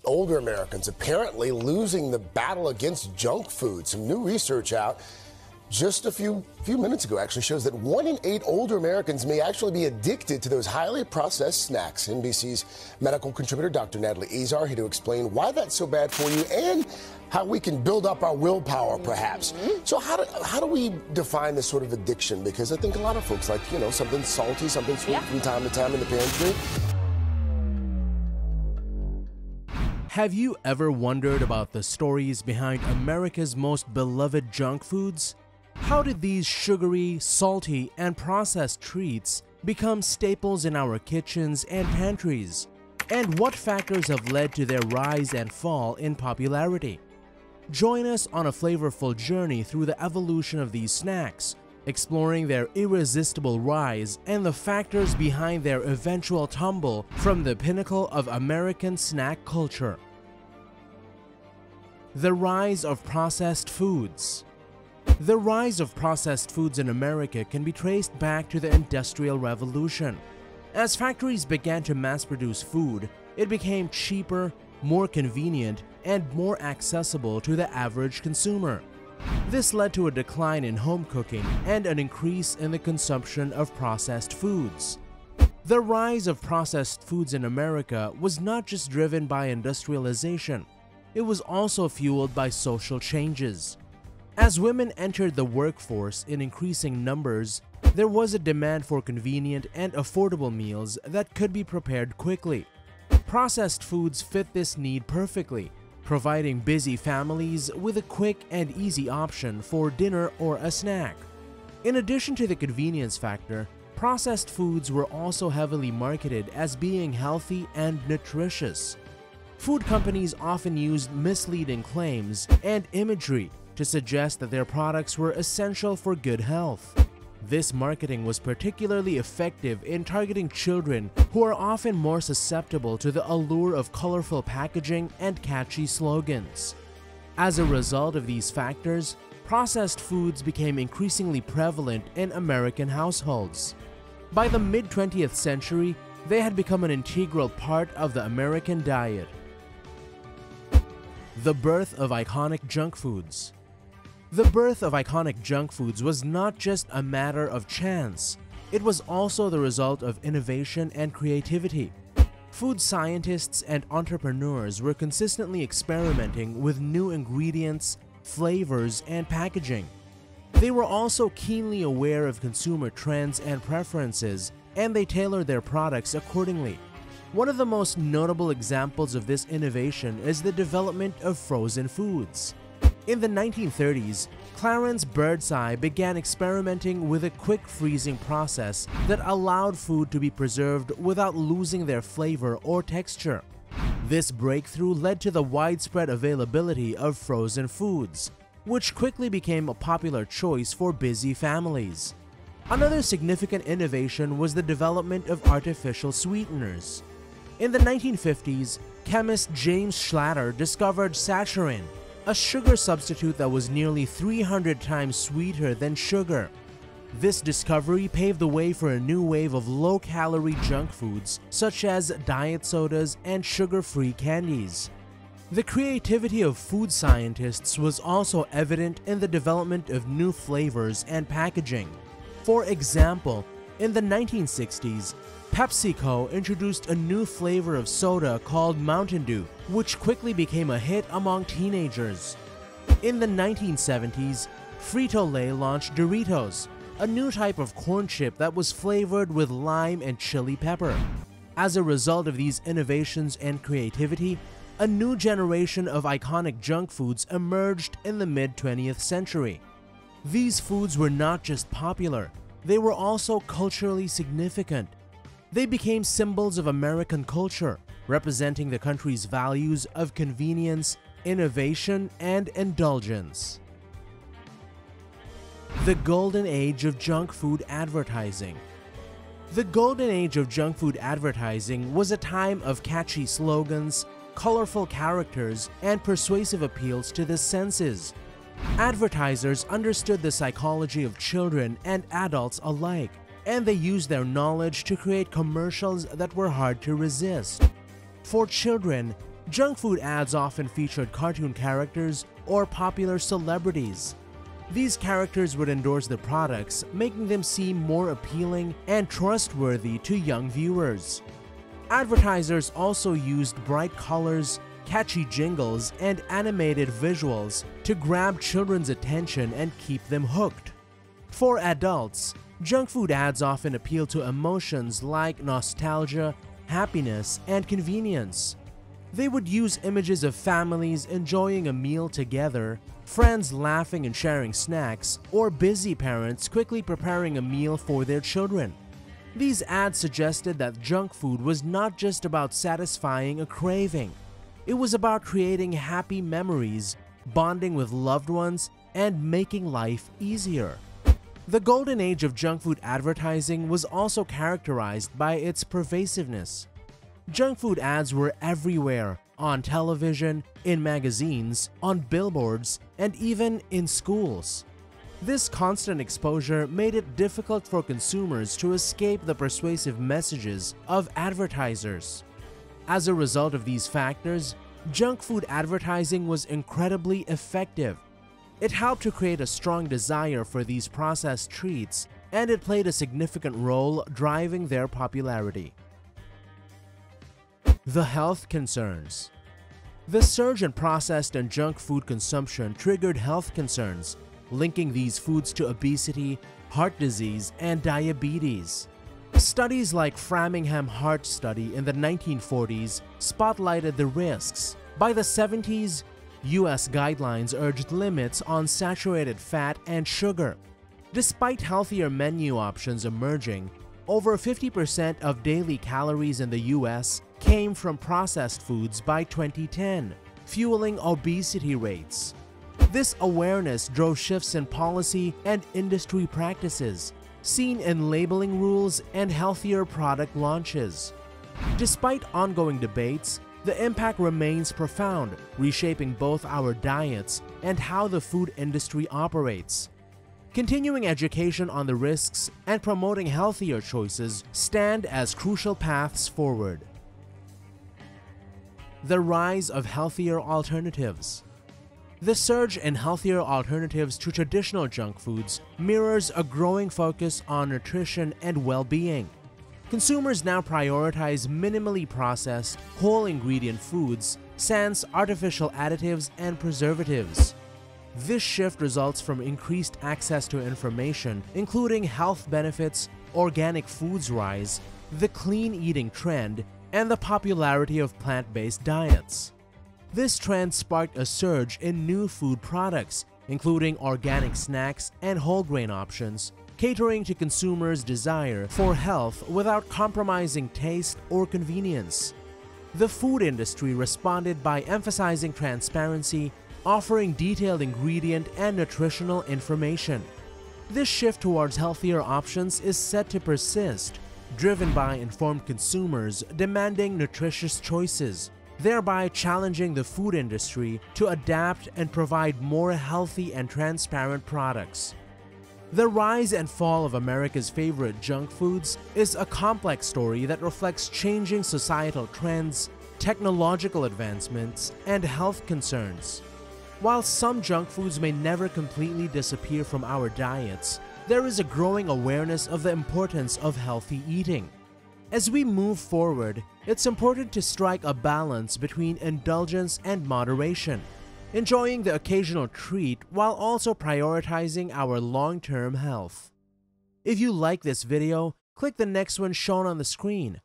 older Americans apparently losing the battle against junk food. Some new research out just a few minutes ago actually shows that 1 in 8 older Americans may actually be addicted to those highly processed snacks. NBC's medical contributor Dr. Natalie Azar here to explain why that's so bad for you and how we can build up our willpower, perhaps. So how do we define this sort of addiction? Because I think a lot of folks like, something salty, something sweet from time to time in the pantry. Have you ever wondered about the stories behind America's most beloved junk foods? How did these sugary, salty, and processed treats become staples in our kitchens and pantries? And what factors have led to their rise and fall in popularity? Join us on a flavorful journey through the evolution of these snacks, exploring their irresistible rise and the factors behind their eventual tumble from the pinnacle of American snack culture. The rise of processed foods. The rise of processed foods in America can be traced back to the Industrial Revolution. As factories began to mass-produce food, it became cheaper, more convenient, and more accessible to the average consumer. This led to a decline in home cooking and an increase in the consumption of processed foods. The rise of processed foods in America was not just driven by industrialization, it was also fueled by social changes. As women entered the workforce in increasing numbers, there was a demand for convenient and affordable meals that could be prepared quickly. Processed foods fit this need perfectly, providing busy families with a quick and easy option for dinner or a snack. In addition to the convenience factor, processed foods were also heavily marketed as being healthy and nutritious. Food companies often used misleading claims and imagery to suggest that their products were essential for good health. This marketing was particularly effective in targeting children who are often more susceptible to the allure of colorful packaging and catchy slogans. As a result of these factors, processed foods became increasingly prevalent in American households. By the mid-20th century, they had become an integral part of the American diet. The birth of iconic junk foods. The birth of iconic junk foods was not just a matter of chance, it was also the result of innovation and creativity. Food scientists and entrepreneurs were consistently experimenting with new ingredients, flavors, and packaging. They were also keenly aware of consumer trends and preferences, and they tailored their products accordingly. One of the most notable examples of this innovation is the development of frozen foods. In the 1930s, Clarence Birdseye began experimenting with a quick freezing process that allowed food to be preserved without losing their flavor or texture. This breakthrough led to the widespread availability of frozen foods, which quickly became a popular choice for busy families. Another significant innovation was the development of artificial sweeteners. In the 1950s, chemist James Schlatter discovered saccharin, a sugar substitute that was nearly 300 times sweeter than sugar. This discovery paved the way for a new wave of low-calorie junk foods such as diet sodas and sugar-free candies. The creativity of food scientists was also evident in the development of new flavors and packaging. For example, in the 1960s, PepsiCo introduced a new flavor of soda called Mountain Dew, which quickly became a hit among teenagers. In the 1970s, Frito-Lay launched Doritos, a new type of corn chip that was flavored with lime and chili pepper. As a result of these innovations and creativity, a new generation of iconic junk foods emerged in the mid-20th century. These foods were not just popular, they were also culturally significant. They became symbols of American culture, representing the country's values of convenience, innovation, and indulgence. The Golden Age of Junk Food Advertising. The Golden Age of junk food advertising was a time of catchy slogans, colorful characters, and persuasive appeals to the senses. Advertisers understood the psychology of children and adults alike, and they used their knowledge to create commercials that were hard to resist. For children, Junk food ads often featured cartoon characters or popular celebrities. These characters would endorse the products, making them seem more appealing and trustworthy to young viewers. Advertisers also used bright colors, catchy jingles, and animated visuals to grab children's attention and keep them hooked. For adults, junk food ads often appeal to emotions like nostalgia, happiness, and convenience. They would use images of families enjoying a meal together, friends laughing and sharing snacks, or busy parents quickly preparing a meal for their children. These ads suggested that junk food was not just about satisfying a craving. It was about creating happy memories, bonding with loved ones, and making life easier. The golden age of junk food advertising was also characterized by its pervasiveness. Junk food ads were everywhere, on television, in magazines, on billboards, and even in schools. This constant exposure made it difficult for consumers to escape the persuasive messages of advertisers. As a result of these factors, junk food advertising was incredibly effective. It helped to create a strong desire for these processed treats, and it played a significant role driving their popularity. The health concerns. The surge in processed and junk food consumption triggered health concerns, linking these foods to obesity, heart disease, and diabetes. Studies like Framingham Heart Study in the 1940s spotlighted the risks. By the 70s, US guidelines urged limits on saturated fat and sugar. Despite healthier menu options emerging, over 50% of daily calories in the US came from processed foods by 2010, fueling obesity rates. This awareness drove shifts in policy and industry practices, seen in labeling rules and healthier product launches. Despite ongoing debates, the impact remains profound, reshaping both our diets and how the food industry operates. Continuing education on the risks and promoting healthier choices stand as crucial paths forward. The rise of healthier alternatives. The surge in healthier alternatives to traditional junk foods mirrors a growing focus on nutrition and well-being. Consumers now prioritize minimally processed, whole ingredient foods, sans artificial additives and preservatives. This shift results from increased access to information, including health benefits, organic foods rise, the clean eating trend, and the popularity of plant-based diets. This trend sparked a surge in new food products, including organic snacks and whole grain options, catering to consumers' desire for health without compromising taste or convenience. The food industry responded by emphasizing transparency, offering detailed ingredient and nutritional information. This shift towards healthier options is set to persist, driven by informed consumers demanding nutritious choices, thereby challenging the food industry to adapt and provide more healthy and transparent products. The rise and fall of America's favorite junk foods is a complex story that reflects changing societal trends, technological advancements, and health concerns. While some junk foods may never completely disappear from our diets, there is a growing awareness of the importance of healthy eating. As we move forward, it's important to strike a balance between indulgence and moderation, enjoying the occasional treat while also prioritizing our long-term health. If you like this video, click the next one shown on the screen,